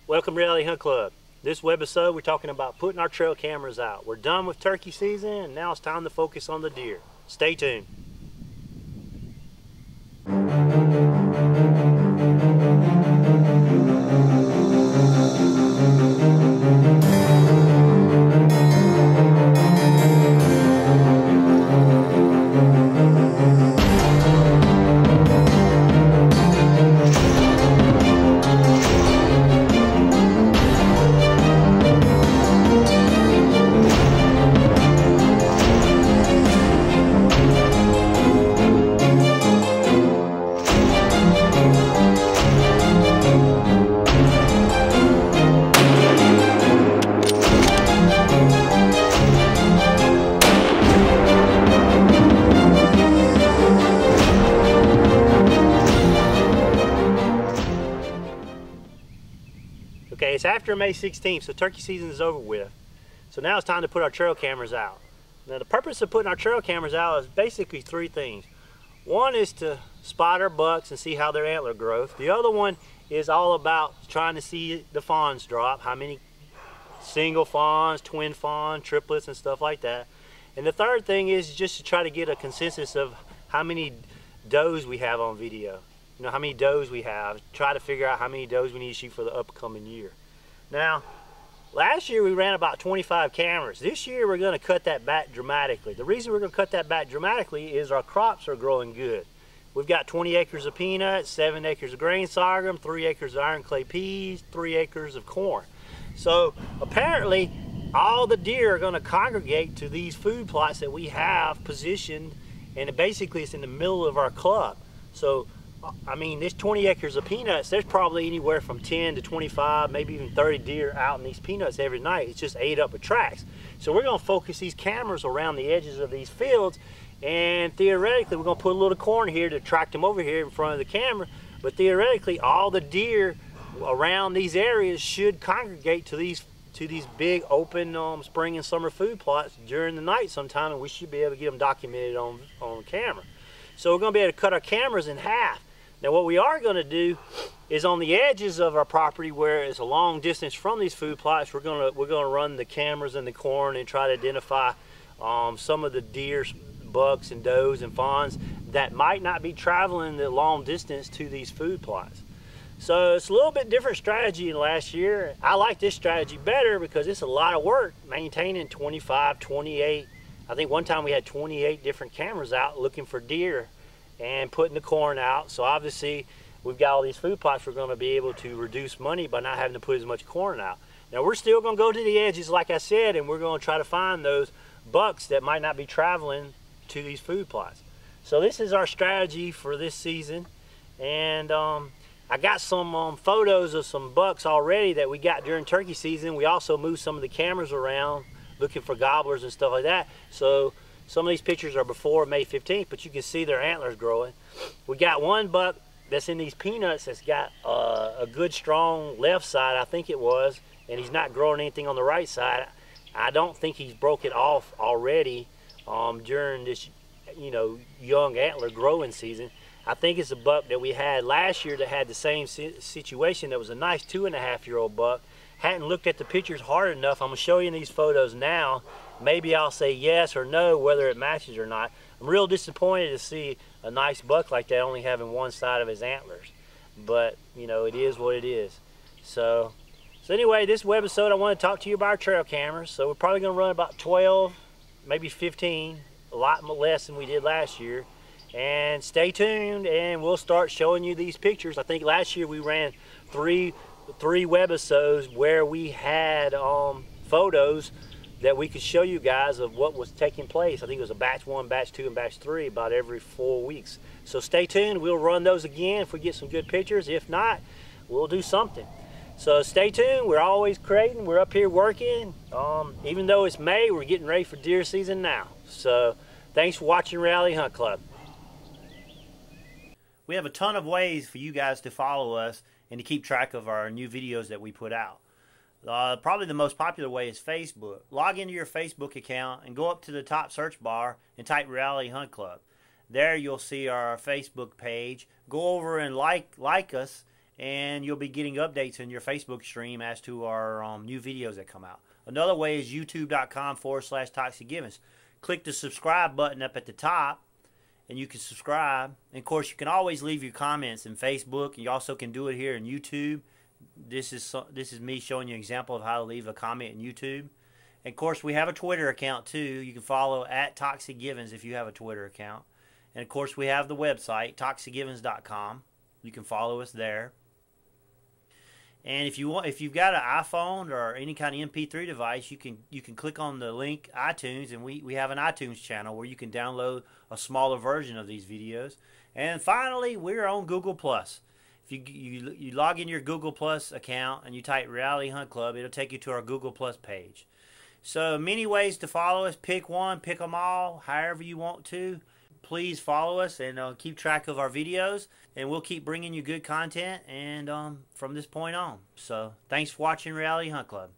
Welcome to Reality Hunt Club. This webisode we're talking about putting our trail cameras out. We're done with turkey season and now it's time to focus on the deer. Stay tuned. Okay, it's after May 16th, so turkey season is over with. So now it's time to put our trail cameras out. Now the purpose of putting our trail cameras out is basically three things. One is to spot our bucks and see how their antler growth. The other one is all about trying to see the fawns drop, how many single fawns, twin fawn, triplets and stuff like that. And the third thing is just to try to get a consensus of how many does we have on video. You know, how many does we have, try to figure out how many does we need to shoot for the upcoming year. Now, last year we ran about 25 cameras. This year we're going to cut that back dramatically. The reason we're going to cut that back dramatically is our crops are growing good. We've got 20 acres of peanuts, 7 acres of grain sorghum, 3 acres of iron clay peas, 3 acres of corn. So apparently all the deer are going to congregate to these food plots that we have positioned, and basically it's in the middle of our club. So I mean, this 20 acres of peanuts, there's probably anywhere from 10 to 25, maybe even 30 deer out in these peanuts every night. It's just ate up with tracks. So we're going to focus these cameras around the edges of these fields, and theoretically we're going to put a little corn here to attract them over here in front of the camera. But theoretically, all the deer around these areas should congregate to these big open spring and summer food plots during the night sometime, and we should be able to get them documented on camera. So we're going to be able to cut our cameras in half. Now what we are going to do is on the edges of our property where it's a long distance from these food plots, we're going to run the cameras in the corn and try to identify some of the deer, bucks and does and fawns that might not be traveling the long distance to these food plots. So it's a little bit different strategy than last year. I like this strategy better because it's a lot of work maintaining 25, 28. I think one time we had 28 different cameras out looking for deer and putting the corn out. So obviously we've got all these food plots, we're going to be able to reduce money by not having to put as much corn out. Now we're still going to go to the edges like I said, and we're going to try to find those bucks that might not be traveling to these food plots. So this is our strategy for this season, and I got some photos of some bucks already that we got during turkey season. We also moved some of the cameras around looking for gobblers and stuff like that. So some of these pictures are before May 15th, but you can see their antlers growing. We got one buck that's in these peanuts that's got a good strong left side, I think it was, and he's not growing anything on the right side. I don't think he's broke it off already during this, you know, young antler growing season. I think it's a buck that we had last year that had the same situation. That was a nice 2.5-year-old buck. Hadn't looked at the pictures hard enough. I'm going to show you in these photos now. Maybe I'll say yes or no whether it matches or not. I'm real disappointed to see a nice buck like that only having one side of his antlers. But, you know, it is what it is. So anyway, this webisode I want to talk to you about our trail cameras. So we're probably going to run about 12, maybe 15, a lot less than we did last year. And stay tuned and we'll start showing you these pictures. I think last year we ran three webisodes where we had photos that we could show you guys of what was taking place. I think it was a batch 1, batch 2, and batch 3 about every 4 weeks. So stay tuned. We'll run those again if we get some good pictures. If not, we'll do something. So stay tuned. We're always creating. We're up here working. Even though it's May, we're getting ready for deer season now. So thanks for watching Reality Hunt Club. We have a ton of ways for you guys to follow us and to keep track of our new videos that we put out. Probably the most popular way is Facebook. Log into your Facebook account and go up to the top search bar and type Reality Hunt Club. There you'll see our Facebook page. Go over and like us, and you'll be getting updates in your Facebook stream as to our new videos that come out. Another way is youtube.com/Toxic Givens. Click the subscribe button up at the top, and you can subscribe. And of course, you can always leave your comments in Facebook, and you also can do it here in YouTube. This is me showing you an example of how to leave a comment in YouTube. And of course, we have a Twitter account too. You can follow at Toxic Givens if you have a Twitter account. And of course, we have the website toxicgivens.com. You can follow us there. And if you've got an iPhone or any kind of MP3 device, you can click on the link iTunes, and we have an iTunes channel where you can download a smaller version of these videos. And finally, we're on Google+. If you log in your Google Plus account and you type Reality Hunt Club, it'll take you to our Google Plus page. So many ways to follow us. Pick one, pick them all, however you want to. Please follow us and keep track of our videos, and we'll keep bringing you good content and from this point on. So thanks for watching Reality Hunt Club.